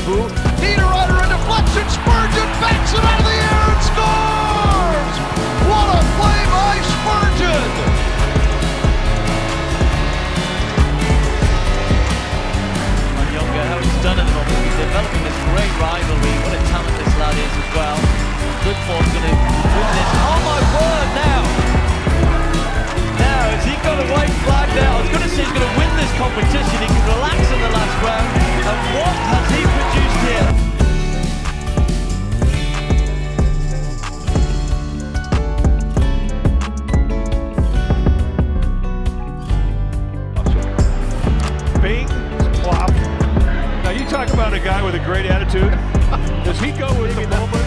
Koivu. Niederreiter, a deflection. Spurgeon backs it out of the air and scores! What a play by Spurgeon! Younger, how he's done at the moment. He's developing this great rivalry. What a talent this lad is as well. Good form, going to win this. Oh my word, now! Now, has he got a white flag there? I was going to say he's going to win this competition. He can relax in the last round. And what has he produced here? Bing, plop. Now you talk about a guy with a great attitude. Does he go with the moment?